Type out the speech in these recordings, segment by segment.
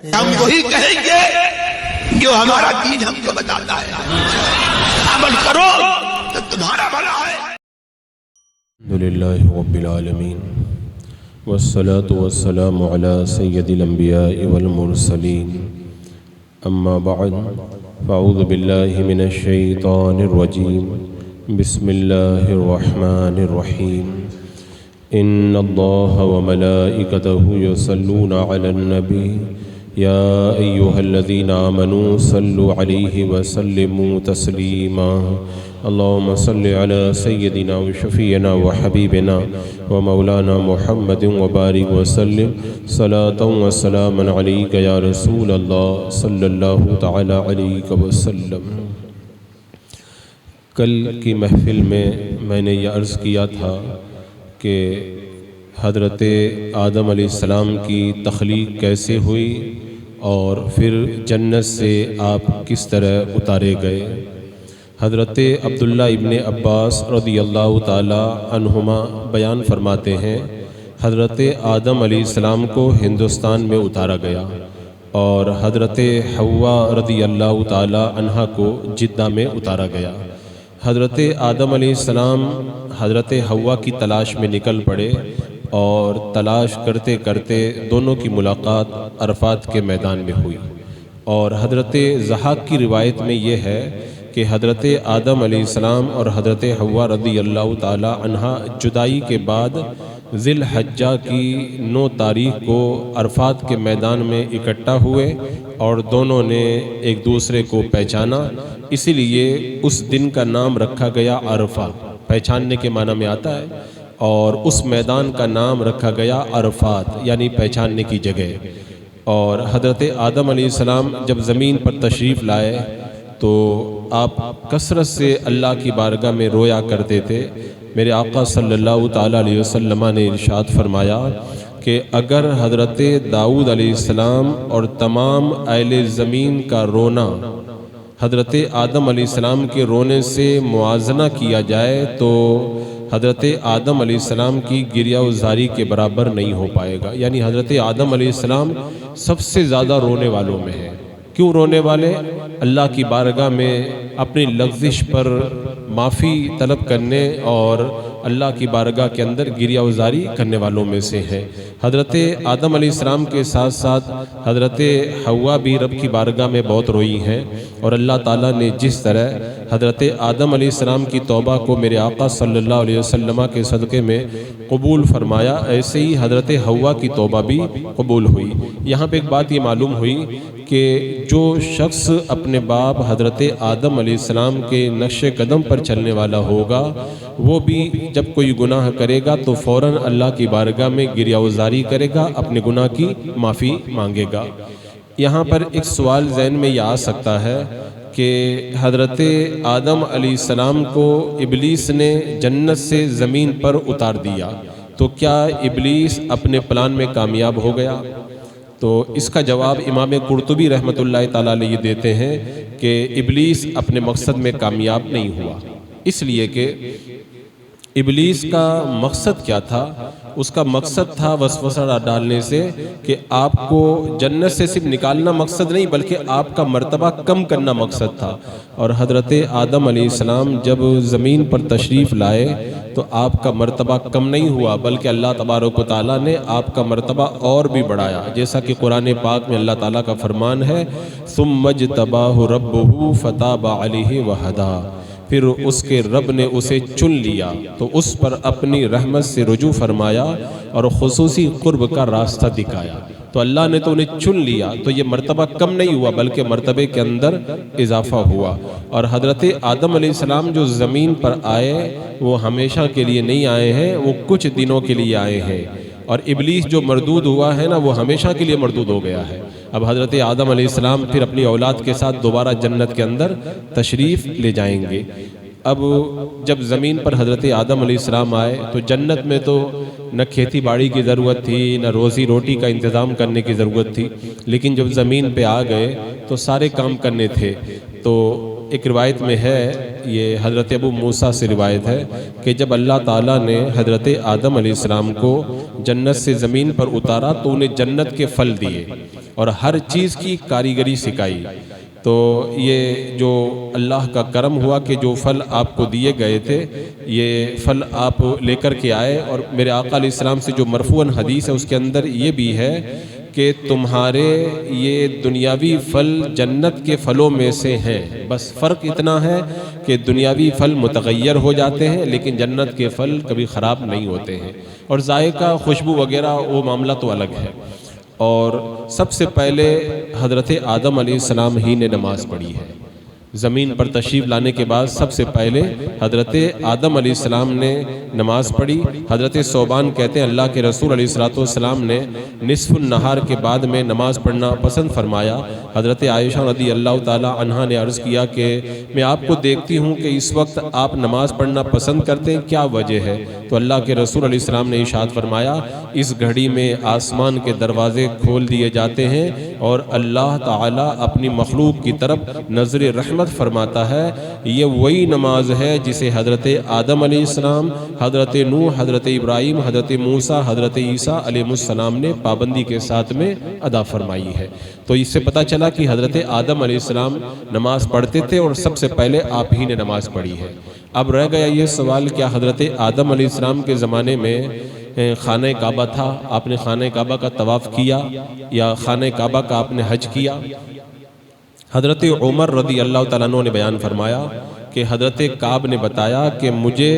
ہم وہی کہیں گے جو ہمارا دین ہم کو بتاتا ہے، عمل کرو تو تمہارا بھلا ہے۔ الحمدللہ رب العالمین والصلاة والسلام على سید الانبیاء والمرسلین، اما بعد فاعوذ باللہ من الشیطان الرجیم، بسم اللہ الرحمن الرحیم۔ ان اللہ وملائکتہ یصلون علی النبی یا ایہا الذین آمنوا صلوا علیہ وسلموا تسلیما۔ اللہم صل علی سیدنا وشفیعنا وحبیبنا ومولانا محمد وبارک وسلم صلاۃ وسلاما علیک یا رسول اللہ صلی اللہ تعالی علیہ وسلم۔ کل کی محفل میں نے یہ عرض کیا تھا کہ حضرت آدم علیہ السلام کی تخلیق کیسے ہوئی اور پھر جنت سے آپ کس طرح اتارے گئے۔ حضرت عبداللہ ابن عباس رضی اللہ تعالی عنہما بیان فرماتے ہیں، حضرت آدم علیہ السلام کو ہندوستان میں اتارا گیا اور حضرت حوا رضی اللہ تعالی عنہا کو جدہ میں اتارا گیا۔ حضرت آدم علیہ السلام حضرت حوا کی تلاش میں نکل پڑے اور تلاش کرتے کرتے دونوں کی ملاقات عرفات کے میدان میں ہوئی، اور حضرت ضحاک کی روایت میں یہ ہے کہ حضرت آدم علیہ السلام اور حضرت حوا رضی اللہ تعالی عنہا جدائی کے بعد ذی الحجہ کی 9 تاریخ کو عرفات کے میدان میں اکٹھا ہوئے اور دونوں نے ایک دوسرے کو پہچانا، اسی لیے اس دن کا نام رکھا گیا عرفہ، پہچاننے کے معنی میں آتا ہے، اور اس میدان کا نام رکھا گیا عرفات یعنی پہچاننے کی جگہ۔ اور حضرت آدم علیہ السلام جب زمین پر تشریف لائے تو آپ کثرت سے اللہ کی بارگاہ میں رویا کرتے تھے۔ میرے آقا صلی اللہ تعالیٰ علیہ وسلم نے ارشاد فرمایا کہ اگر حضرت داؤد علیہ السلام اور تمام اہل زمین کا رونا حضرت آدم علیہ السلام کے رونے سے موازنہ کیا جائے تو حضرت آدم علیہ السلام کی گریہ و زاری کے برابر نہیں ہو پائے گا، یعنی حضرت آدم علیہ السلام سب سے زیادہ رونے والوں میں ہیں۔ کیوں رونے والے؟ اللہ کی بارگاہ میں اپنی لغزش پر معافی طلب کرنے اور اللہ کی بارگاہ کے اندر گریہ و زاری کرنے والوں میں سے ہیں۔ حضرت آدم علیہ السلام کے ساتھ ساتھ حضرت حوا بھی رب کی بارگاہ میں بہت روئی ہیں، اور اللہ تعالیٰ نے جس طرح حضرت آدم علیہ السلام کی توبہ کو میرے آقا صلی اللہ علیہ وسلم کے صدقے میں قبول فرمایا، ایسے ہی حضرت حوا کی توبہ بھی قبول ہوئی۔ یہاں پہ ایک بات یہ معلوم ہوئی کہ جو شخص اپنے باپ حضرت آدم علیہ السلام کے نقش قدم پر چلنے والا ہوگا، وہ بھی جب کوئی گناہ کرے گا تو فوراً اللہ کی بارگاہ میں گریہ و زاری کرے گا، اپنے گناہ کی معافی مانگے گا۔ یہاں پر ایک سوال ذہن میں یہ آ سکتا ہے کہ حضرت آدم علیہ السلام کو ابلیس نے جنت سے زمین پر اتار دیا، تو کیا ابلیس اپنے پلان میں کامیاب ہو گیا؟ تو اس کا جواب امام قرطبی رحمۃ اللہ تعالیٰ علیہ یہ دیتے ہیں کہ ابلیس اپنے مقصد میں کامیاب نہیں ہوا، اس لیے کہ ابلیس کا مقصد کیا تھا؟ اس کا مقصد تھا وسوسہ ڈالنے سے کہ آپ کو جنت سے صرف نکالنا مقصد نہیں بلکہ آپ کا مرتبہ کم کرنا مقصد تھا، اور حضرت آدم علیہ السلام جب زمین پر تشریف لائے تو آپ کا مرتبہ کم نہیں ہوا بلکہ اللہ تبارک و تعالیٰ نے آپ کا مرتبہ اور بھی بڑھایا، جیسا کہ قرآن پاک میں اللہ تعالیٰ کا فرمان ہے ثم اجتباہ ربہ فتاب علیہ وہدی، پھر اس کے رب نے اسے چن لیا تو اس پر اپنی رحمت سے رجوع فرمایا اور خصوصی قرب کا راستہ دکھایا۔ تو اللہ نے تو انہیں چن لیا تو یہ مرتبہ کم نہیں ہوا بلکہ مرتبے کے اندر اضافہ ہوا۔ اور حضرت آدم علیہ السلام جو زمین پر آئے وہ ہمیشہ کے لیے نہیں آئے ہیں، وہ کچھ دنوں کے لیے آئے ہیں، اور ابلیس جو مردود ہوا ہے نا وہ ہمیشہ کے لیے مردود ہو گیا ہے۔ اب حضرت آدم علیہ السلام پھر اپنی اولاد کے ساتھ دوبارہ جنت کے اندر تشریف لے جائیں گے۔ اب جب زمین پر حضرت آدم علیہ السلام آئے تو جنت میں تو نہ کھیتی باڑی کی ضرورت تھی نہ روزی روٹی کا انتظام کرنے کی ضرورت تھی، لیکن جب زمین پہ آ گئے تو سارے کام کرنے تھے۔ تو ایک روایت میں ہے، یہ حضرت ابو موسیٰ سے روایت ہے کہ جب اللہ تعالیٰ نے حضرت آدم علیہ السلام کو جنت سے زمین پر اتارا تو انہیں جنت کے پھل دیے، اور ہر چیز کی کاریگری سکھائی۔ تو یہ جو اللہ کا کرم ہوا کہ جو پھل آپ کو دیے گئے تھے یہ پھل آپ لے کر کے آئے، اور میرے آقا علیہ السلام سے جو مرفوعاً حدیث ہے اس کے اندر یہ بھی ہے کہ تمہارے یہ دنیاوی پھل جنت کے پھلوں میں سے ہیں، بس فرق اتنا ہے کہ دنیاوی پھل متغیر ہو جاتے ہیں لیکن جنت کے پھل کبھی خراب نہیں ہوتے ہیں، اور ذائقہ خوشبو وغیرہ وہ معاملہ تو الگ ہے۔ اور سب سے پہلے حضرت آدم علیہ السلام ہی نے نماز پڑھی ہے۔ زمین پر تشریف لانے کے بعد سب سے پہلے حضرت آدم علیہ السلام نے نماز پڑھی۔ حضرت ثوبان کہتے ہیں اللہ کے رسول علیہ السلام نے نصف النہار کے بعد میں نماز پڑھنا پسند فرمایا۔ حضرت عائشہ رضی اللہ تعالی عنہا نے عرض کیا کہ میں آپ کو دیکھتی ہوں کہ اس وقت آپ نماز پڑھنا پسند کرتے ہیں، کیا وجہ ہے؟ تو اللہ کے رسول علیہ السلام نے ارشاد فرمایا اس گھڑی میں آسمان کے دروازے کھول دیے جاتے ہیں اور اللہ تعالی اپنی مخلوق کی طرف نظر رحمت فرماتا ہے۔ یہ وہی نماز ہے جسے حضرت آدم علیہ السلام، حضرت نوح، حضرت ابراہیم، حضرت موسیٰ، حضرت عیسیٰ علیہ السلام نے پابندی کے ساتھ میں ادا فرمائی ہے۔ تو اس سے پتہ چلا کہ حضرت آدم علیہ السلام نماز پڑھتے تھے اور سب سے پہلے آپ ہی نے نماز پڑھی ہے۔ اب رہ گیا یہ سوال، کیا حضرت آدم علیہ السلام کے زمانے میں خانہ کعبہ تھا؟ آپ نے خانہ کعبہ کا طواف کیا یا خانہ کعبہ کا آپ نے حج کیا؟ حضرت عمر رضی اللہ تعالیٰ عنہ نے بیان فرمایا کہ حضرت کعب نے بتایا کہ مجھے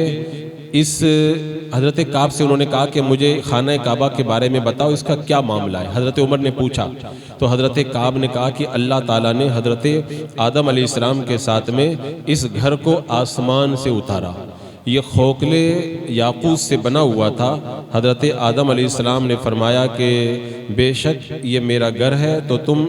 حضرت کعب سے انہوں نے کہا کہ مجھے خانہ کعبہ کے بارے میں بتاؤ، اس کا کیا معاملہ ہے؟ حضرت عمر نے پوچھا تو حضرت کعب نے کہا کہ اللہ تعالیٰ نے حضرت آدم علیہ السلام کے ساتھ میں اس گھر کو آسمان سے اتارا، یہ کھوکھلے یاقوت سے بنا ہوا تھا۔ حضرت آدم علیہ السلام نے فرمایا کہ بے شک یہ میرا گھر ہے، تو تم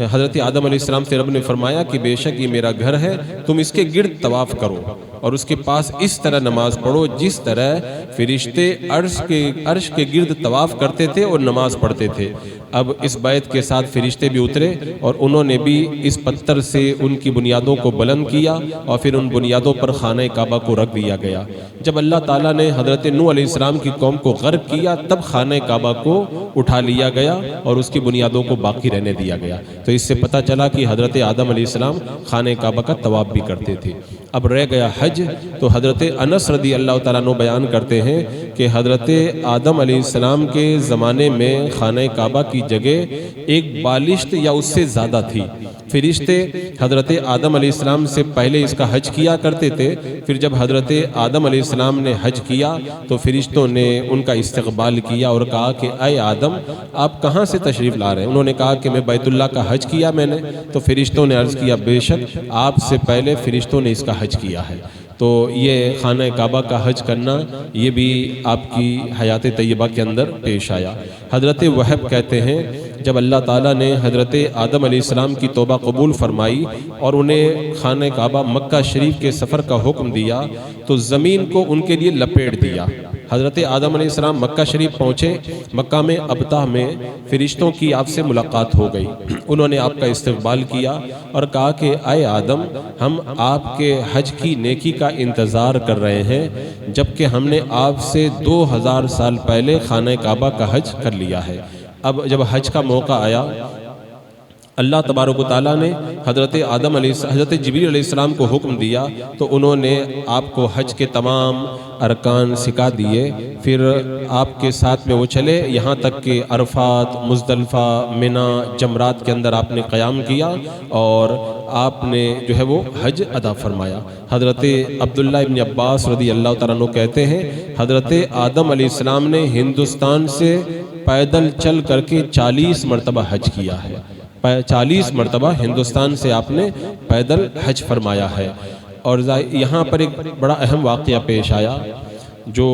حضرت آدم علیہ السلام سے رب نے فرمایا کہ بے شک یہ میرا گھر ہے، تم اس کے گرد طواف کرو اور اس کے پاس اس طرح نماز پڑھو جس طرح فرشتے عرش کے گرد طواف کرتے تھے اور نماز پڑھتے تھے۔ اب اس بیت کے ساتھ فرشتے بھی اترے اور انہوں نے بھی اس پتھر سے ان کی بنیادوں کو بلند کیا اور پھر ان بنیادوں پر خانہ کعبہ کو رکھ دیا گیا۔ جب اللہ تعالیٰ نے حضرت نوح علیہ السلام کی قوم کو غرق کیا تب خانہ کعبہ کو اٹھا لیا گیا اور اس کی بنیادوں کو باقی رہنے دیا گیا۔ تو اس سے پتہ چلا کہ حضرت آدم علیہ السلام خانہ کعبہ کا طواف بھی کرتے تھے۔ اب رہ گیا حج، تو حضرت انس رضی اللہ تعالیٰ عنہ بیان کرتے ہیں کہ حضرت آدم علیہ السلام کے زمانے میں خانہ کعبہ کی جگہ ایک بالشت یا اس سے زیادہ تھی۔ فرشتے حضرت آدم علیہ السلام سے پہلے اس کا حج کیا کرتے تھے، پھر جب حضرت آدم علیہ السلام نے حج کیا تو فرشتوں نے ان کا استقبال کیا اور کہا کہ اے آدم آپ کہاں سے تشریف لا رہے ہیں؟ انہوں نے کہا کہ میں بیت اللہ کا حج کیا میں نے۔ تو فرشتوں نے عرض کیا بے شک آپ سے پہلے فرشتوں نے اس کا حج کیا ہے۔ تو یہ خانہ کعبہ کا حج کرنا یہ بھی آپ کی حیات طیبہ کے اندر پیش آیا۔ حضرت وہب کہتے ہیں جب اللہ تعالیٰ نے حضرت آدم علیہ السلام کی توبہ قبول فرمائی اور انہیں خانہ کعبہ مکہ شریف کے سفر کا حکم دیا تو زمین کو ان کے لیے لپیٹ دیا۔ حضرت آدم علیہ السلام مکہ شریف پہنچے، مکہ میں ابتح میں فرشتوں کی آپ سے ملاقات ہو گئی۔ انہوں نے آپ کا استقبال کیا اور کہا کہ اے آدم ہم آپ کے حج کی نیکی کا انتظار کر رہے ہیں، جبکہ ہم نے آپ سے 2000 سال پہلے خانہ کعبہ کا حج کر لیا ہے۔ اب جب حج کا موقع آیا اللہ تبارک و تعالیٰ نے حضرت جبریل علیہ السلام کو حکم دیا تو انہوں نے آپ کو حج کے تمام ارکان سکھا دیے۔ پھر آپ کے ساتھ میں وہ چلے یہاں تک کہ عرفات، مزدلفہ، منی، جمرات کے اندر آپ نے قیام کیا اور آپ نے جو ہے وہ حج ادا فرمایا۔ حضرت عبداللہ ابن عباس رضی اللہ تعالیٰ عنہ کہتے ہیں حضرت آدم علیہ السلام نے ہندوستان سے پیدل چل کر کے 40 مرتبہ حج کیا ہے۔ 40 مرتبہ ہندوستان سے آپ نے پیدل حج فرمایا ہے۔ اور یہاں پر ایک بڑا اہم واقعہ پیش آیا جو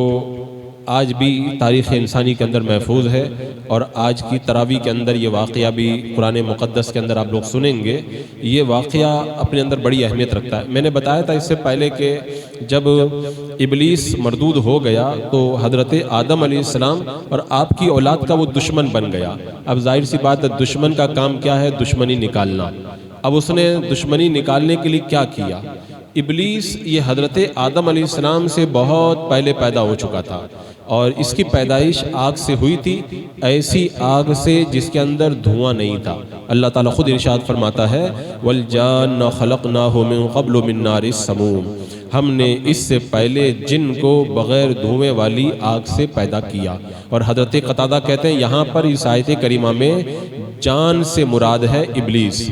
آج بھی تاریخ انسانی کے اندر محفوظ ہے، اور آج کی تراویح کے اندر یہ واقعہ بھی قرآن مقدس کے اندر آپ لوگ سنیں گے۔ یہ واقعہ اپنے اندر بڑی اہمیت رکھتا ہے۔ میں نے بتایا تھا اس سے پہلے کہ جب ابلیس مردود ہو گیا تو حضرت آدم علیہ السلام اور آپ کی اولاد کا وہ دشمن بن گیا۔ اب ظاہر سی بات ہے دشمن کا کام کیا ہے؟ دشمنی نکالنا۔ اب اس نے دشمنی نکالنے کے لیے کیا کیا ابلیس یہ حضرت آدم علیہ السلام سے بہت پہلے پیدا ہو چکا تھا، اور اس کی پیدائش آگ سے ہوئی تھی، ایسی آگ سے جس کے اندر دھواں نہیں تھا۔ اللہ تعالیٰ خود ارشاد فرماتا ہے وَالْجَانَّ خَلَقْنَاهُ مِن قَبْلُ مِن نَارِ السَّمُومِ، ہم نے اس سے پہلے جن کو بغیر دھویں والی آگ سے پیدا کیا۔ اور حضرت قتادہ کہتے ہیں یہاں پر اس آیت کریمہ میں جان سے مراد ہے ابلیس،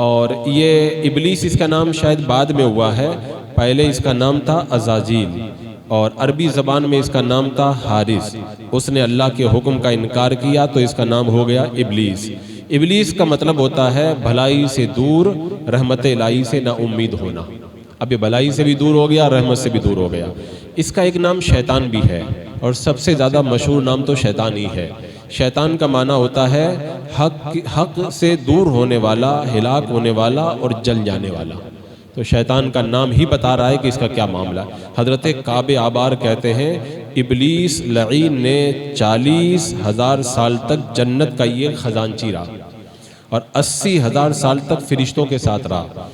اور یہ ابلیس اس کا نام شاید بعد میں ہوا ہے، پہلے اس کا نام تھا عزازیل، اور عربی زبان میں اس کا نام تھا حارث۔ اس نے اللہ کے حکم کا انکار کیا تو اس کا نام ہو گیا ابلیس۔ ابلیس کا مطلب ہوتا ہے بھلائی سے دور، رحمت الہی سے نا امید ہونا۔ اب یہ بھلائی سے بھی دور ہو گیا، رحمت سے بھی دور ہو گیا۔ اس کا ایک نام شیطان بھی ہے، اور سب سے زیادہ مشہور نام تو شیطان ہی ہے۔ شیطان کا معنی ہوتا ہے حق سے دور ہونے والا، ہلاک ہونے والا اور جل جانے والا۔ تو شیطان کا نام ہی بتا رہا ہے کہ اس کا کیا معاملہ ہے۔ حضرت کعب آبار کہتے ہیں ابلیس لعین نے 40,000 سال تک جنت کا یہ خزانچی رہا، اور 80,000 سال تک فرشتوں کے ساتھ رہا،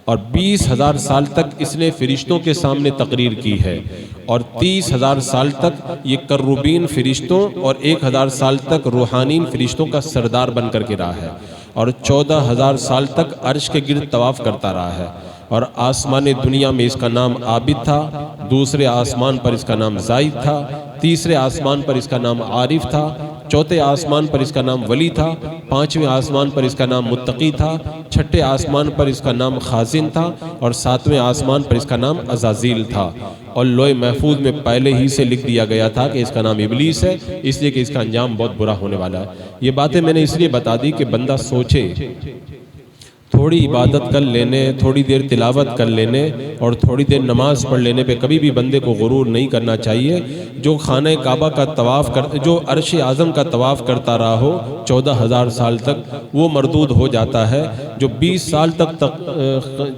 اور 20,000 سال تک اس نے فرشتوں کے سامنے تقریر کی ہے، اور 30,000 سال تک یہ کروبین فرشتوں اور 1,000 سال تک روحانین فرشتوں کا سردار بن کر کے رہا ہے، اور 14,000 سال تک عرش کے گرد طواف کرتا رہا ہے۔ اور آسمان دنیا میں اس کا نام عابد تھا، دوسرے آسمان پر اس کا نام زائد تھا، تیسرے آسمان پر اس کا نام عارف تھا، چوتھے آسمان پر اس کا نام ولی تھا، پانچویں آسمان پر اس کا نام متقی تھا، چھٹے آسمان پر اس کا نام خازن تھا، اور ساتویں آسمان پر اس کا نام عزازیل تھا۔ اور لوح محفوظ میں پہلے ہی سے لکھ دیا گیا تھا کہ اس کا نام ابلیس ہے، اس لیے کہ اس کا انجام بہت برا ہونے والا ہے۔ یہ باتیں میں نے اس لیے بتا دی کہ بندہ سوچے، تھوڑی عبادت کر لینے، تھوڑی دیر تلاوت کر لینے اور تھوڑی دیر نماز پڑھ لینے پہ کبھی بھی بندے کو غرور نہیں کرنا چاہیے۔ جو خانہ کعبہ کا طواف جو عرش اعظم کا طواف کرتا رہا ہو 14,000 سال تک، وہ مردود ہو جاتا ہے۔ جو 20 سال تک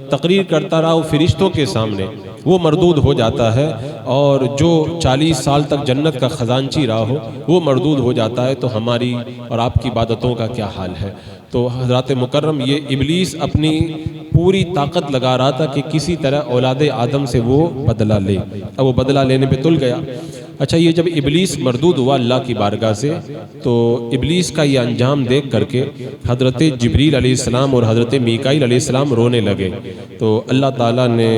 تقریر کرتا رہا ہو فرشتوں کے سامنے، وہ مردود ہو جاتا ہے، اور جو 40 سال تک جنت کا خزانچی رہا ہو وہ مردود ہو جاتا ہے۔ تو ہماری اور آپ کی عبادتوں کا کیا حال ہے؟ تو حضرات مکرم، یہ ابلیس اپنی پوری طاقت لگا رہا تھا کہ کسی طرح اولاد آدم سے وہ بدلہ لے، اب وہ بدلہ لینے پہ تل گیا۔ اچھا، یہ جب ابلیس مردود ہوا اللہ کی بارگاہ سے، تو ابلیس کا یہ انجام دیکھ کر کے حضرت جبریل علیہ السلام اور حضرت میکائیل علیہ السلام رونے لگے۔ تو اللہ تعالیٰ نے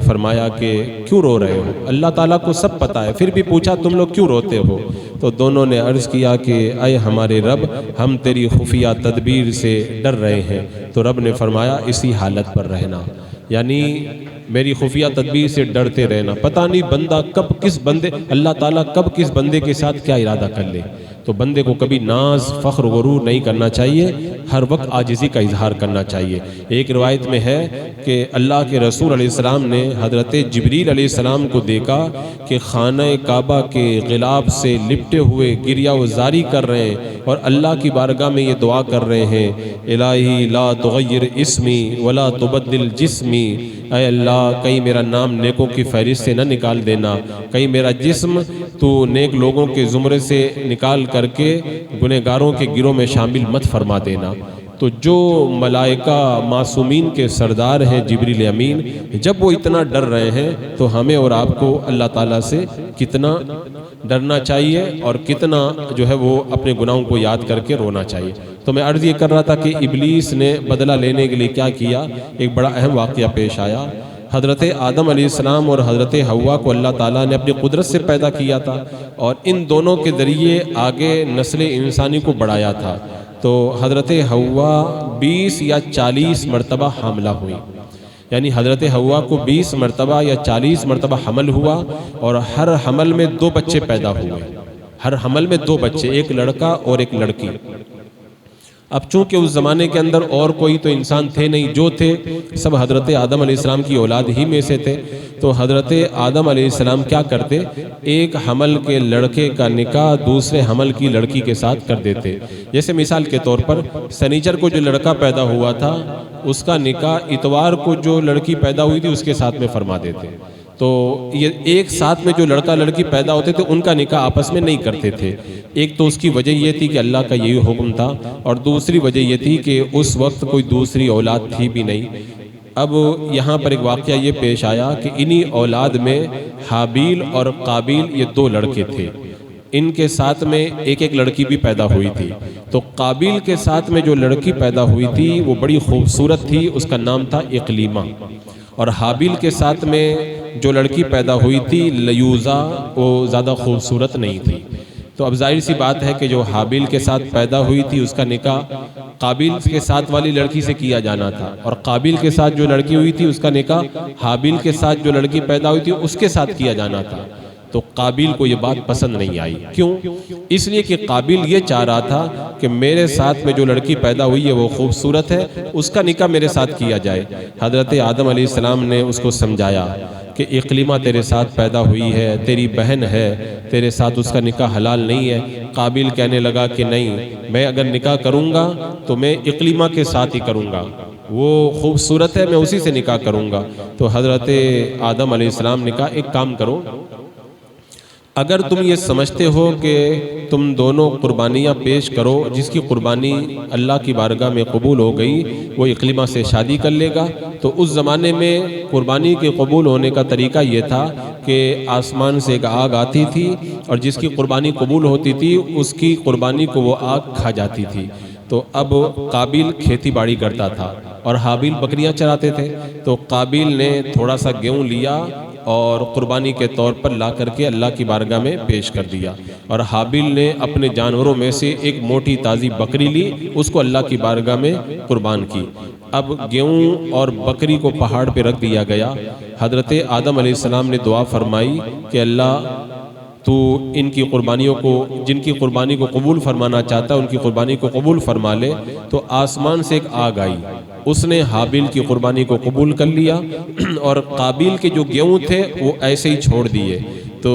فرمایا کہ کیوں رو رہے ہو؟ اللہ تعالیٰ کو سب پتہ ہے، پھر بھی پوچھا تم لوگ کیوں روتے ہو؟ تو دونوں نے عرض کیا کہ اے ہمارے رب، ہم تیری خفیہ تدبیر سے ڈر رہے ہیں۔ تو رب نے فرمایا اسی حالت پر رہنا، یعنی میری خفیہ تدبیر سے ڈرتے رہنا۔ پتہ نہیں بندہ کب کس بندے، اللہ تعالیٰ کب کس بندے کے ساتھ کیا ارادہ کر لے۔ تو بندے کو کبھی ناز، فخر، غرور نہیں کرنا چاہیے، ہر وقت عاجزی کا اظہار کرنا چاہیے۔ ایک روایت میں ہے کہ اللہ کے رسول علیہ السلام نے حضرت جبریل علیہ السلام کو دیکھا کہ خانہ کعبہ کے غلاف سے لپٹے ہوئے گریہ و زاری کر رہے ہیں، اور اللہ کی بارگاہ میں یہ دعا کر رہے ہیں الہی لا تغیر اسمی ولا تبدل جسمی، اے اللہ کہیں میرا نام نیکوں کی فہرست سے نہ نکال دینا، کہیں میرا جسم تو نیک لوگوں کے زمرے سے نکال کر کے گنہگاروں کے گروہ میں شامل مت فرما دینا۔ تو جو ملائکہ معصومین کے سردار ہیں جبریل امین، جب وہ اتنا ڈر رہے ہیں تو ہمیں اور آپ کو اللہ تعالیٰ سے کتنا ڈرنا چاہیے اور کتنا جو ہے وہ اپنے گناہوں کو یاد کر کے رونا چاہیے۔ تو میں عرض یہ کر رہا تھا کہ ابلیس نے بدلہ لینے کے لیے کیا کیا۔ ایک بڑا اہم واقعہ پیش آیا۔ حضرت آدم علیہ السلام اور حضرت حوا کو اللہ تعالیٰ نے اپنی قدرت سے پیدا کیا تھا، اور ان دونوں کے ذریعے آگے نسل انسانی کو بڑھایا تھا۔ تو حضرت حوا 20 یا 40 مرتبہ حاملہ ہوئی، یعنی حضرت حوا کو 20 مرتبہ یا 40 مرتبہ حمل ہوا، اور ہر حمل میں 2 بچے پیدا ہوئے، ہر حمل میں 2 بچے، ایک لڑکا اور ایک لڑکی۔ اب چونکہ اس زمانے کے اندر اور کوئی تو انسان تھے نہیں، جو تھے سب حضرت آدم علیہ السلام کی اولاد ہی میں سے تھے۔ تو حضرت آدم علیہ السلام کیا کرتے، ایک حمل کے لڑکے کا نکاح دوسرے حمل کی لڑکی کے ساتھ کر دیتے۔ جیسے مثال کے طور پر سنیچر کو جو لڑکا پیدا ہوا تھا اس کا نکاح اتوار کو جو لڑکی پیدا ہوئی تھی اس کے ساتھ میں فرما دیتے۔ تو یہ ایک ساتھ میں جو لڑکا لڑکی پیدا ہوتے تھے ان کا نکاح آپس میں نہیں کرتے تھے۔ ایک تو اس کی وجہ یہ تھی کہ اللہ کا یہی حکم تھا، اور دوسری وجہ یہ تھی کہ اس وقت کوئی دوسری اولاد تھی بھی نہیں۔ اب یہاں پر ایک واقعہ یہ پیش آیا کہ انہی اولاد میں حابیل اور قابیل یہ دو لڑکے تھے، ان کے ساتھ میں ایک ایک لڑکی بھی پیدا ہوئی تھی۔ تو قابیل کے ساتھ میں جو لڑکی پیدا ہوئی تھی وہ بڑی خوبصورت تھی، اس کا نام تھا اقلیمہ، اور حابیل کے ساتھ میں جو لڑکی پیدا ہوئی تھی لیوزا، وہ زیادہ خوبصورت نہیں تھی۔ تو اب ظاہر سی بات ہے کہ جو حابیل کے ساتھ پیدا ہوئی تھی اس کا نکاح قابیل کے ساتھ والی لڑکی سے کیا جانا تھا، اور قابیل کے ساتھ جو لڑکی ہوئی تھی اس کا نکاح حابیل کے ساتھ جو لڑکی پیدا ہوئی تھی اس کے ساتھ کیا جانا تھا۔ تو قابیل کو یہ بات پسند نہیں آئی۔ کیوں؟ اس لیے کہ قابیل یہ چاہ رہا تھا کہ میرے ساتھ میں جو لڑکی پیدا ہوئی ہے وہ خوبصورت ہے، اس کا نکاح میرے ساتھ کیا جائے۔ حضرت آدم علیہ السلام نے اس کو سمجھایا کہ اقلیمہ تیرے ساتھ پیدا ہوئی ہے، تیری بہن ہے، تیرے ساتھ اس کا نکاح حلال نہیں ہے۔ قابیل کہنے لگا کہ نہیں، میں اگر نکاح کروں گا تو میں اقلیمہ کے ساتھ ہی کروں گا، وہ خوبصورت ہے، میں اسی سے نکاح کروں گا۔ تو حضرت آدم علیہ السلام نے کہا ایک کام کرو، اگر تم یہ سمجھتے ہو کہ تم دونوں قربانیاں پیش کرو، جس کی قربانی اللہ کی بارگاہ میں قبول ہو گئی وہ اقلیمہ سے شادی کر لے گا۔ تو اس زمانے میں قربانی کے قبول ہونے کا طریقہ یہ تھا کہ آسمان سے ایک آگ آتی تھی اور جس کی قربانی قبول ہوتی تھی اس کی قربانی کو وہ آگ کھا جاتی تھی۔ تو اب قابیل کھیتی باڑی کرتا تھا اور حابیل بکریاں چراتے تھے، تو قابیل نے تھوڑا سا گیہوں لیا اور قربانی کے طور پر لا کر کے اللہ کی بارگاہ میں پیش کر دیا، اور حابیل نے اپنے جانوروں میں سے ایک موٹی تازی بکری لی، اس کو اللہ کی بارگاہ میں قربان کی۔ اب گیہوں اور بکری کو پہاڑ پہ رکھ دیا گیا۔ حضرت آدم علیہ السلام نے دعا فرمائی کہ اللہ تو ان کی قربانیوں کو، جن کی قربانی کو قبول فرمانا چاہتا ہے ان کی قربانی کو قبول فرما لے۔ تو آسمان سے ایک آگ آئی، اس نے حابیل کی قربانی کو قبول کر لیا اور قابیل کے جو گیہوں تھے وہ ایسے ہی چھوڑ دیے۔ تو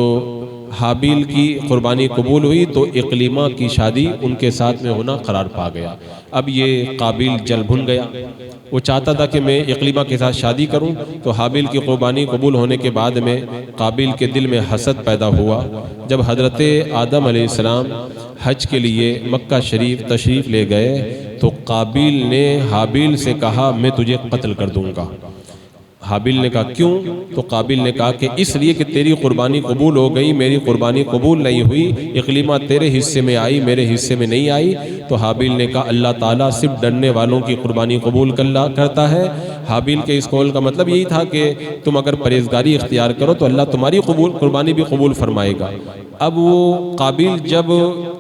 حابیل کی قربانی قبول ہوئی تو اقلیمہ کی شادی ان کے ساتھ میں ہونا قرار پا گیا۔ اب یہ قابیل جل بھن گیا، وہ چاہتا تھا کہ میں اقلیمہ کے ساتھ شادی کروں، تو حابیل کی قربانی قبول ہونے کے بعد میں قابیل کے دل میں حسد پیدا ہوا۔ جب حضرت آدم علیہ السلام حج کے لیے مکہ شریف تشریف لے گئے تو قابیل نے حابیل سے کہا میں تجھے قتل کر دوں گا۔ حابیل نے کہا کیوں؟ تو قابیل نے کہا کہ اس لیے کہ تیری قربانی قبول ہو گئی، میری قربانی قبول نہیں ہوئی، اقلیمہ تیرے حصے میں آئی میرے حصے میں نہیں آئی۔ تو حابیل نے کہا اللہ تعالیٰ صرف ڈرنے والوں کی قربانی قبول کرتا ہے۔ حابیل کے اس قول کا مطلب یہی تھا کہ تم اگر پرہیزگاری اختیار کرو تو اللہ تمہاری قربانی بھی قبول فرمائے گا۔ اب وہ قابیل جب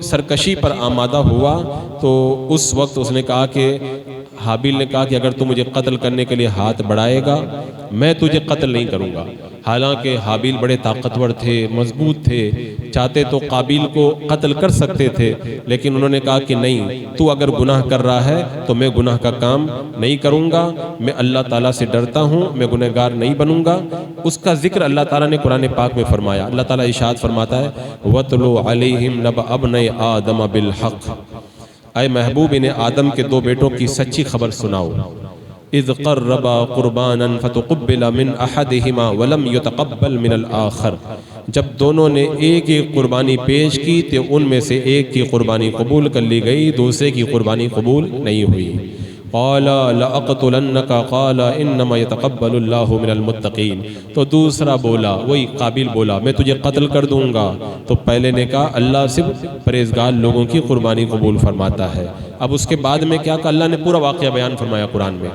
سرکشی پر آمادہ ہوا تو اس وقت اس نے کہا کہ حابیل نے کہا کہ اگر تو مجھے قتل کرنے کے لیے ہاتھ بڑھائے گا میں تجھے قتل نہیں کروں گا۔ حالانکہ حابیل بڑے طاقتور تھے، مضبوط تھے، چاہتے تو قابیل کو قتل کر سکتے تھے، لیکن انہوں نے کہا کہ نہیں، تو اگر گناہ کر رہا ہے تو میں گناہ کا کام نہیں کروں گا، میں اللہ تعالیٰ سے ڈرتا ہوں، میں گنہگار نہیں بنوں گا۔ اس کا ذکر اللہ تعالیٰ نے قرآن پاک میں فرمایا۔ اللہ تعالیٰ ارشاد فرماتا ہے وَاتْلُ عَلَيْهِمْ نَبَأَ ابْنَيْ آدَمَ بِالْحَقِّ، اے محبوب انہیں آدم کے دو بیٹوں کی سچی خبر سناؤ۔ اذ قربا قربانا فتقبل من احدہما ولم يتقبل من الآخر، جب دونوں نے ایک ایک قربانی پیش کی تو ان میں سے ایک کی قربانی قبول کر لی گئی، دوسرے کی قربانی قبول نہیں ہوئی۔ قال لأقتلنك قال انما يتقبل الله من المتقین، تو دوسرا بولا، وہی قابیل بولا میں تجھے قتل کر دوں گا۔ تو پہلے نے کہا اللہ صرف پرہیزگار لوگوں کی قربانی قبول فرماتا ہے۔ اب اس کے بعد میں کیا کہا؟ اللہ نے پورا واقعہ بیان فرمایا قرآن میں،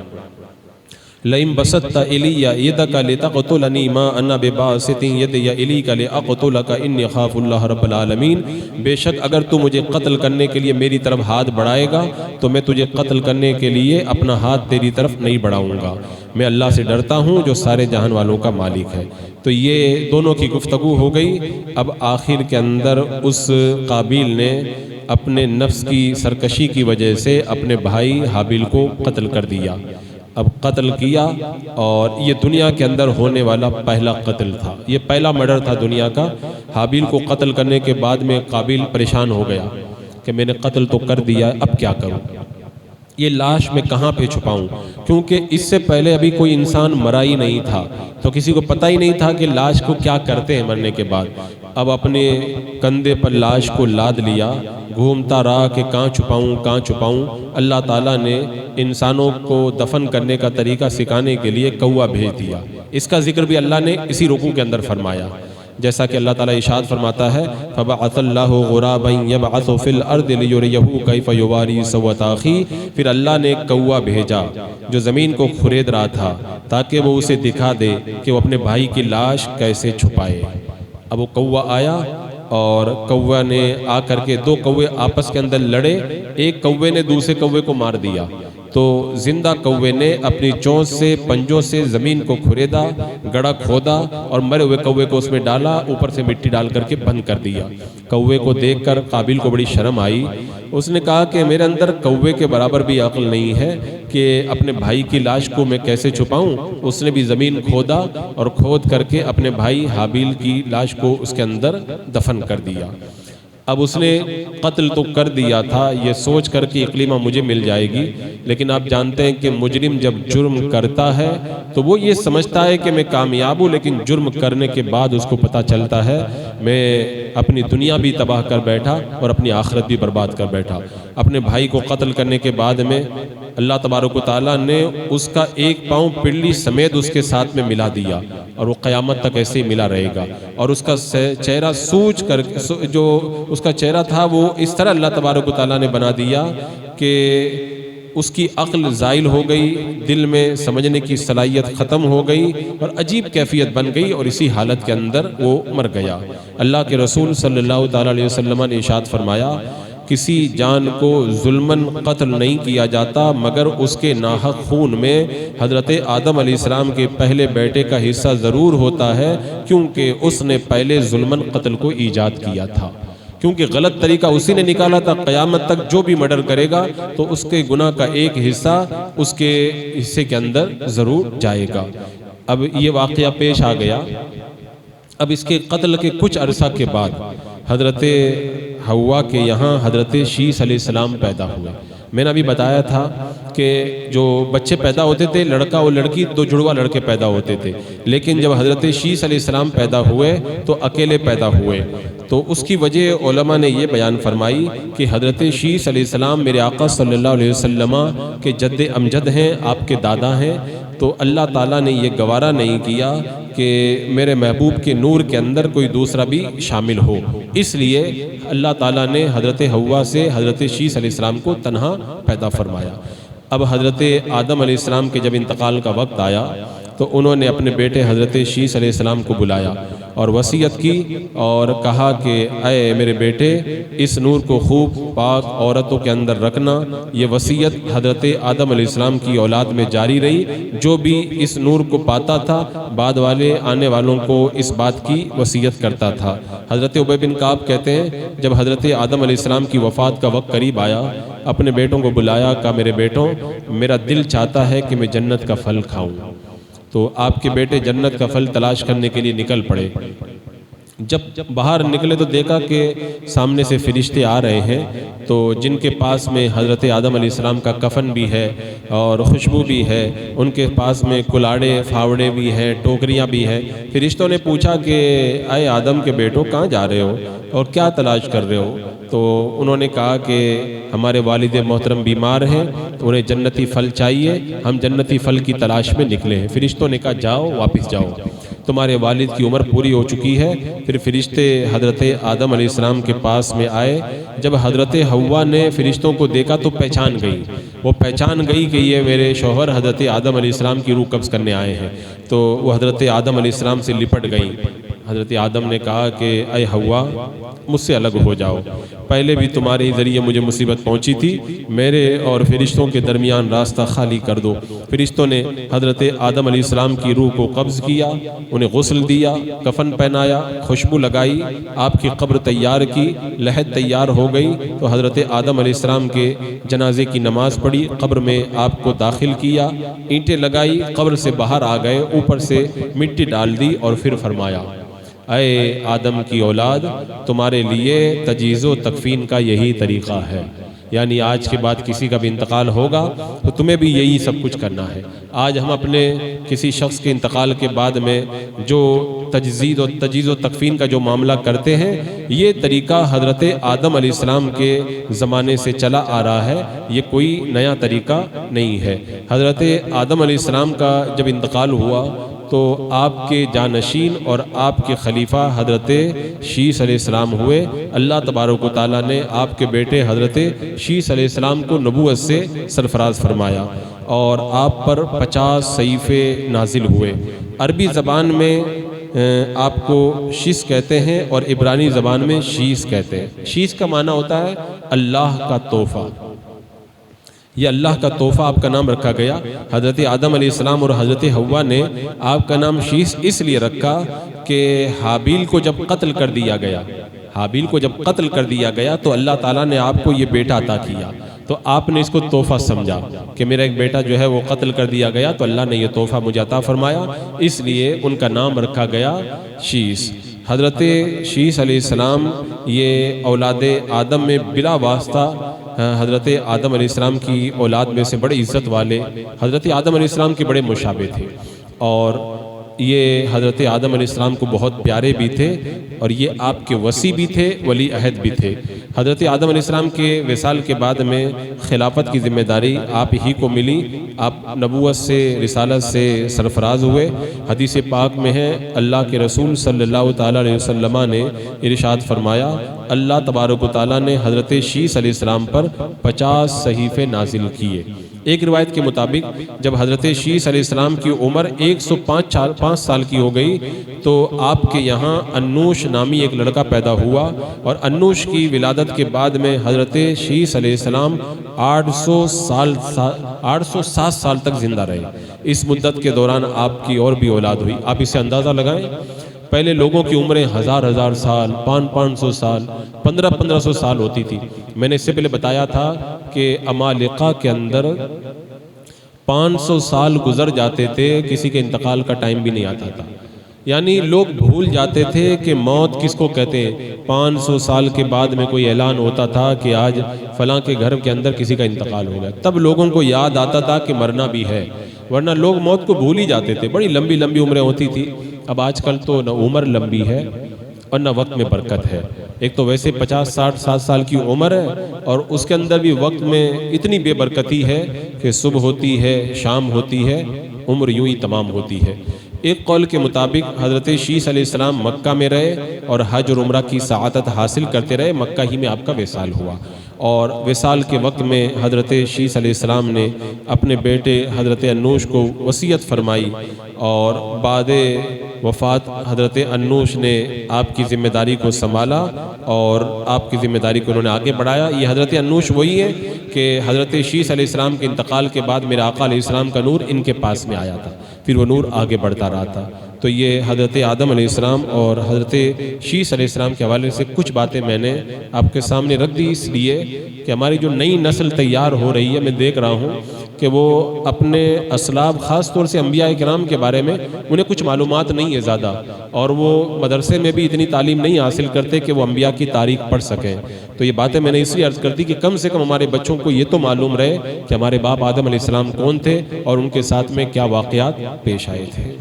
لئن بسطت الی یدک لتقتلنی ما انا بباسط یدی الیک لاقتلک انی اخاف اللہ رب العالمین، بے شک اگر تو مجھے قتل کرنے کے لیے میری طرف ہاتھ بڑھائے گا تو میں تجھے قتل کرنے کے لیے اپنا ہاتھ تیری طرف نہیں بڑھاؤں گا، میں اللہ سے ڈرتا ہوں جو سارے جہان والوں کا مالک ہے۔ تو یہ دونوں کی گفتگو ہو گئی۔ اب آخر کے اندر اس قابیل نے اپنے نفس کی سرکشی کی وجہ سے اپنے بھائی حابیل کو قتل کر دیا۔ اب قتل کیا اور یہ دنیا کے اندر ہونے والا پہلا قتل تھا، یہ پہلا مرڈر تھا دنیا کا۔ حابیل کو قتل کرنے کے بعد میں قابیل پریشان ہو گیا کہ میں نے قتل تو کر دیا، اب کیا کروں، یہ لاش میں کہاں پہ چھپاؤں، کیونکہ اس سے پہلے ابھی کوئی انسان مرا ہی نہیں تھا، تو کسی کو پتہ ہی نہیں تھا کہ لاش کو کیا کرتے ہیں مرنے کے بعد۔ اب اپنے کندھے پر لاش کو لاد لیا، گھومتا رہا کہ کہاں چھپاؤں۔ اللہ تعالیٰ نے انسانوں کو دفن کرنے کا طریقہ سکھانے کے لیے کوا بھیج دیا۔ اس کا ذکر بھی اللہ نے اسی رکوع کے اندر فرمایا، جیسا کہ اللہ تعالیٰ ارشاد فرماتا ہے فَبَعَثَ اللَّهُ غُرَابًا يَبْعَثُ فِي الْأَرْضِ لِيُرِيَهُ كَيْفَ يُوَارِي سَوْءَةَ أَخِيهِ، پھر اللہ نے ایک کوا بھیجا جو زمین کو کھرید رہا تھا تاکہ وہ اسے دکھا دے کہ وہ اپنے بھائی کی لاش کیسے چھپائے۔ اب وہ کوا آیا اور کوا نے آ کر کے دو کوے آپس کے اندر لڑے، ایک کوے نے دوسرے کوے کو مار دیا، تو زندہ کوے نے اپنی چونچ سے پنجوں سے زمین کو کھریدا، گڑھا کھودا اور مرے ہوئے کوے کو اس میں ڈالا، اوپر سے مٹی ڈال کر کے بند کر دیا۔ کوے کو دیکھ کر قابیل کو بڑی شرم آئی، اس نے کہا کہ میرے اندر کوے کے برابر بھی عقل نہیں ہے کہ اپنے بھائی کی لاش کو میں کیسے چھپاؤں۔ اس نے بھی زمین کھودا اور کھود کر کے اپنے بھائی حابیل کی لاش کو اس کے اندر دفن کر دیا۔ اب اس نے قتل تو کر دیا تھا یہ سوچ کر کہ اقلیمہ مجھے مل جائے گی، لیکن آپ جانتے ہیں کہ مجرم جب جرم کرتا ہے تو وہ یہ سمجھتا ہے کہ میں کامیاب ہوں، لیکن جرم کرنے کے بعد اس کو پتہ چلتا ہے میں اپنی دنیا بھی تباہ کر بیٹھا اور اپنی آخرت بھی برباد کر بیٹھا۔ اپنے بھائی کو قتل کرنے کے بعد میں اللہ تبارک و تعالیٰ نے اس کا ایک پاؤں پنڈلی سمیت اس کے ساتھ میں ملا دیا، اور وہ قیامت تک ایسے ہی ملا رہے گا، اور اس کا چہرہ سوج کر جو اس کا چہرہ تھا وہ اس طرح اللہ تبارک و تعالیٰ نے بنا دیا کہ اس کی عقل زائل ہو گئی، دل میں سمجھنے کی صلاحیت ختم ہو گئی اور عجیب کیفیت بن گئی، اور اسی حالت کے اندر وہ مر گیا۔ اللہ کے رسول صلی اللہ تعالیٰ علیہ وسلم نے ارشاد فرمایا کسی جان کو ظلماً قتل نہیں کیا جاتا مگر اس کے ناحق خون میں حضرت آدم علیہ السلام کے پہلے بیٹے کا حصہ ضرور ہوتا ہے، کیونکہ اس نے پہلے ظلماً قتل کو ایجاد کیا تھا، کیونکہ غلط طریقہ اسی نے نکالا تھا۔ قیامت تک جو بھی مرڈر کرے گا تو اس کے گناہ کا ایک حصہ اس کے حصے کے اندر ضرور جائے گا۔ اب یہ واقعہ پیش آ گیا۔ اب اس کے قتل کے کچھ عرصہ کے بعد حضرت حوا کے یہاں حضرت شیس علیہ السلام پیدا ہوئے۔ میں نے ابھی بتایا تھا کہ جو بچے پیدا ہوتے تھے لڑکا اور لڑکی دو جڑوا لڑکے پیدا ہوتے تھے، لیکن جب حضرت شیس علیہ السلام پیدا ہوئے تو اکیلے پیدا ہوئے۔ تو اس کی وجہ علماء نے یہ بیان فرمائی کہ حضرت شیس علیہ السلام میرے آقا صلی اللہ علیہ وسلم کے جد امجد ہیں، آپ کے دادا ہیں، تو اللہ تعالیٰ نے یہ گوارا نہیں کیا کہ میرے محبوب کے نور کے اندر کوئی دوسرا بھی شامل ہو، اس لیے اللہ تعالیٰ نے حضرت حوا سے حضرت شیس علیہ السلام کو تنہا پیدا فرمایا۔ اب حضرت آدم علیہ السلام کے جب انتقال کا وقت آیا تو انہوں نے اپنے بیٹے حضرت شیس علیہ السلام کو بلایا اور وصیت کی اور کہا کہ اے میرے بیٹے، اس نور کو خوب پاک عورتوں کے اندر رکھنا۔ یہ وصیت حضرت آدم علیہ السلام کی اولاد میں جاری رہی، جو بھی اس نور کو پاتا تھا بعد والے آنے والوں کو اس بات کی وصیت کرتا تھا۔ حضرت ابی بن کعب کہتے ہیں جب حضرت آدم علیہ السلام کی وفات کا وقت قریب آیا، اپنے بیٹوں کو بلایا، کہا میرے بیٹوں، میرا دل چاہتا ہے کہ میں جنت کا پھل کھاؤں۔ تو آپ کے بیٹے جنت کا پھل تلاش کرنے کے لیے نکل پڑے۔ جب باہر نکلے تو دیکھا کہ سامنے سے فرشتے آ رہے ہیں، تو جن کے پاس میں حضرت آدم علیہ السلام کا کفن بھی ہے اور خوشبو بھی ہے، ان کے پاس میں کلاڑے پھاوڑے بھی ہیں، ٹوکریاں بھی ہیں۔ فرشتوں نے پوچھا کہ اے آدم کے بیٹوں، کہاں جا رہے ہو اور کیا تلاش کر رہے ہو؟ تو انہوں نے کہا کہ ہمارے والد محترم بیمار ہیں، تو انہیں جنتی پھل چاہیے، ہم جنتی پھل کی تلاش میں نکلے ہیں۔ فرشتوں نے کہا جاؤ، واپس جاؤ، تمہارے والد کی عمر پوری ہو چکی ہے۔ پھر فرشتے حضرت آدم علیہ السلام کے پاس میں آئے۔ جب حضرت حوا نے فرشتوں کو دیکھا تو پہچان گئی، وہ پہچان گئی کہ یہ میرے شوہر حضرت آدم علیہ السلام کی روح قبض کرنے آئے ہیں، تو وہ حضرت آدم علیہ السلام سے لپٹ گئی۔ حضرت آدم نے کہا کہ اے حوا، مجھ سے الگ ہو جاؤ، پہلے بھی تمہارے ذریعے مجھے مصیبت پہنچی تھی، میرے اور فرشتوں کے درمیان راستہ خالی کر دو۔ فرشتوں نے حضرت آدم علیہ السلام کی روح کو قبض کیا، انہیں غسل دیا، کفن پہنایا، خوشبو لگائی، آپ کی قبر تیار کی، لحد تیار ہو گئی، تو حضرت آدم علیہ السلام کے جنازے کی نماز پڑھی، قبر میں آپ کو داخل کیا، اینٹیں لگائی، قبر سے باہر آ گئے، اوپر سے مٹی ڈال دی اور پھر فرمایا اے آدم کی اولاد، تمہارے لیے تجہیز و تکفین کا یہی طریقہ ہے۔ یعنی آج کے بعد کسی کا بھی انتقال ہوگا تو تمہیں بھی یہی سب کچھ کرنا ہے۔ آج ہم اپنے کسی شخص کے انتقال کے بعد میں جو تجزیہ و تکفین کا جو معاملہ کرتے ہیں، یہ طریقہ حضرت آدم علیہ السلام کے زمانے سے چلا آ رہا ہے، یہ کوئی نیا طریقہ نہیں ہے۔ حضرت آدم علیہ السلام کا جب انتقال ہوا تو آپ کے جانشین اور آپ کے خلیفہ حضرت شیس علیہ السلام ہوئے۔ اللہ تبارک و تعالیٰ نے آپ کے بیٹے حضرت شیس علیہ السلام کو نبوت سے سرفراز فرمایا اور آپ پر 50 صحیفے نازل ہوئے۔ عربی زبان میں آپ کو شیس کہتے ہیں اور عبرانی زبان میں شیس کہتے ہیں۔ شیس کا معنی ہوتا ہے اللہ کا تحفہ، یہ اللہ کا تحفہ آپ کا نام رکھا گیا۔ حضرت آدم علیہ السلام اور حضرت حوا نے آپ کا نام شیس اس لیے رکھا کہ حابیل کو جب قتل کر دیا گیا تو اللہ تعالیٰ نے آپ کو یہ بیٹا عطا کیا، تو آپ نے اس کو تحفہ سمجھا کہ میرا ایک بیٹا جو ہے وہ قتل کر دیا گیا تو اللہ نے یہ تحفہ مجھے عطا فرمایا، اس لیے ان کا نام رکھا گیا شیس۔ حضرت شیس علیہ السلام یہ اولاد آدم میں بلا واسطہ حضرت آدم علیہ السلام کی اولاد میں سے بڑے عزت والے، حضرت آدم علیہ السلام کے بڑے مشابہ تھے اور یہ حضرت آدم علیہ السلام کو بہت پیارے بھی تھے اور یہ آپ کے وصی بھی تھے، ولی عہد بھی تھے۔ حضرت آدم علیہ السلام کے وصال کے بعد میں خلافت کی ذمہ داری آپ ہی کو ملی، آپ نبوت سے رسالت سے سرفراز ہوئے۔ حدیث پاک میں ہے اللہ کے رسول صلی اللہ تعالیٰ علیہ وسلم نے ارشاد فرمایا، اللہ تبارک و تعالیٰ نے حضرت شیس علیہ السلام پر 50 صحیفے نازل کیے۔ ایک روایت کے مطابق جب حضرت شیس علیہ السلام کی عمر 105 سال کی ہو گئی تو آپ کے یہاں انوش نامی ایک لڑکا پیدا ہوا اور انوش کی ولادت کے بعد میں حضرت شیس علیہ السلام 807 سال تک زندہ رہے۔ اس مدت کے دوران آپ کی اور بھی اولاد ہوئی۔ آپ اسے اندازہ لگائیں، پہلے لوگوں کی عمریں 1000 سال، 500 سال، 1500 سال ہوتی تھی۔ میں نے اس سے پہلے بتایا تھا کہ عمالقہ کے اندر 500 سال گزر جاتے تھے، کسی کے انتقال کا ٹائم بھی نہیں آتا تھا، یعنی لوگ بھول جاتے تھے کہ موت کس کو کہتے ہیں۔ 500 سال کے بعد میں کوئی اعلان ہوتا تھا کہ آج فلاں کے گھر کے اندر کسی کا انتقال ہو گیا، تب لوگوں کو یاد آتا تھا کہ مرنا بھی ہے، ورنہ لوگ موت کو بھول ہی جاتے تھے۔ بڑی لمبی لمبی عمریں ہوتی تھی۔ اب آج کل تو نہ عمر لمبی ہے اور نہ وقت میں برکت ہے۔ ایک تو ویسے 50-60 سال کی عمر ہے اور اس کے اندر بھی وقت میں اتنی بے برکتی ہے کہ صبح ہوتی ہے، شام ہوتی ہے، عمر یوں ہی تمام ہوتی ہے۔ ایک قول کے مطابق حضرت شیس علیہ السلام مکہ میں رہے اور حج اور عمرہ کی سعادت حاصل کرتے رہے، مکہ ہی میں آپ کا وصال ہوا۔ اور وصال کے وقت میں حضرت شیس علیہ السلام نے اپنے بیٹے حضرت انوش کو وصیت فرمائی اور بعد وفات حضرت انوش نے آپ کی ذمہ داری کو سنبھالا اور آپ کی ذمہ داری کو انہوں نے آگے بڑھایا۔ یہ حضرت انوش وہی ہے کہ حضرت شیس علیہ السلام کے انتقال کے بعد میرے آقا علیہ السلام کا نور ان کے پاس میں آیا تھا، پھر وہ نور آگے بڑھتا رہا تھا۔ تو یہ حضرت آدم علیہ السلام اور حضرت شیس علیہ السلام کے حوالے سے کچھ باتیں میں نے آپ کے سامنے رکھ دی، اس لیے کہ ہماری جو نئی نسل تیار ہو رہی ہے، میں دیکھ رہا ہوں کہ وہ اپنے اسلاف خاص طور سے انبیاء کرام کے بارے میں انہیں کچھ معلومات نہیں ہے زیادہ، اور وہ مدرسے میں بھی اتنی تعلیم نہیں حاصل کرتے کہ وہ انبیاء کی تاریخ پڑھ سکیں۔ تو یہ باتیں میں نے اس لیے عرض کر دی کہ کم سے کم ہمارے بچوں کو یہ تو معلوم رہے کہ ہمارے باپ آدم علیہ السلام کون تھے اور ان کے ساتھ میں کیا واقعات پیش آئے تھے۔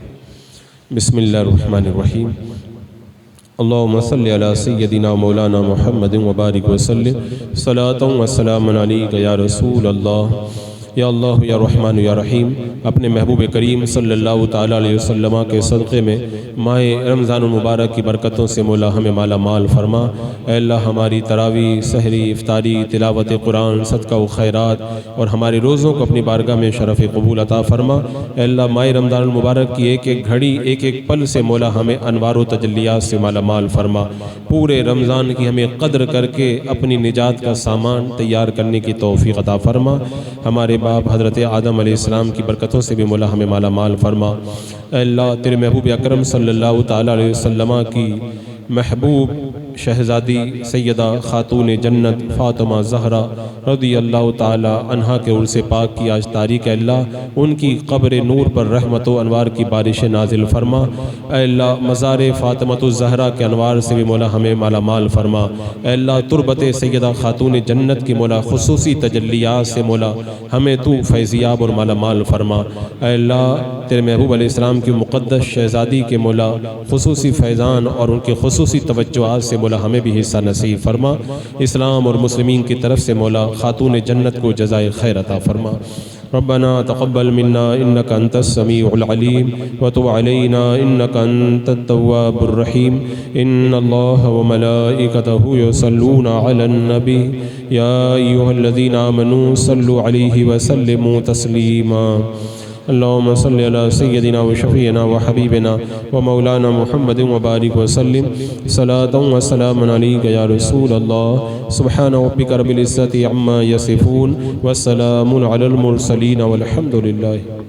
بسم اللہ الرحمن الرحیم۔ اللہم صلی علی سیدنا مولانا محمد وبارک وسلم، صلاۃ و سلام علیک یا رسول اللہ۔ یا اللہ یا رحمان یا رحیم، اپنے محبوب کریم صلی اللہ تعالیٰ علیہ وسلم کے صدقے میں ماہ رمضان المبارک کی برکتوں سے مولا ہمیں مالا مال فرما۔ اے اللہ ہماری تراویح، سحری، افطاری، تلاوت قرآن، صدقہ و خیرات اور ہمارے روزوں کو اپنی بارگاہ میں شرف قبول عطا فرما۔ اے اللہ ماہ رمضان المبارک کی ایک ایک گھڑی، ایک ایک پل سے مولا ہمیں انوار و تجلیات سے مالا مال فرما۔ پورے رمضان کی ہمیں قدر کر کے اپنی نجات کا سامان تیار کرنے کی توفیق عطا فرما۔ ہمارے باپ حضرت آدم علیہ السلام کی برکتوں سے بھی مولا ہمیں مالا مال فرما۔ اے اللہ تیرے محبوب اکرم صلی اللہ تعالیٰ علیہ وسلم کی محبوب شہزادی سیدہ خاتون جنت فاطمہ زہرا رضی اللہ تعالی عنہا کے عرس پاک کی آج تاریخ، اے اللہ ان کی قبر نور پر رحمت و انوار کی بارش نازل فرما۔ اے اللہ مزار فاطمۃ الزہرا کے انوار سے بھی مولا ہمیں مالا مال فرما۔ اے اللہ تربت سیدہ خاتون جنت کی مولا خصوصی تجلیات سے مولا ہمیں تو فیضیاب اور مالا مال فرما۔ اے اللہ تیرے محبوب علیہ السلام کی مقدس شہزادی کے مولا خصوصی فیضان اور ان کے خصوصی توجہات سے مولا ہمیں بھی حصہ نصیب فرما۔ اسلام اور مسلمین کی طرف سے مولا خاتون جنت کو جزائے خیر عطا فرما۔ ربنا تقبل منا انك انت السميع العليم وتب علينا انك انت التواب الرحيم ان الله وملائكته يصلون على النبي يا ايها الذين امنوا صلوا عليه وسلموا تسليما اللهم صل على سيدنا وشفيعنا وحبيبنا ومولانا محمد وبارك وسلم صلاة وسلاما عليك يا رسول الله سبحان ربك رب العزة عما يصفون والسلام على المرسلين والحمد لله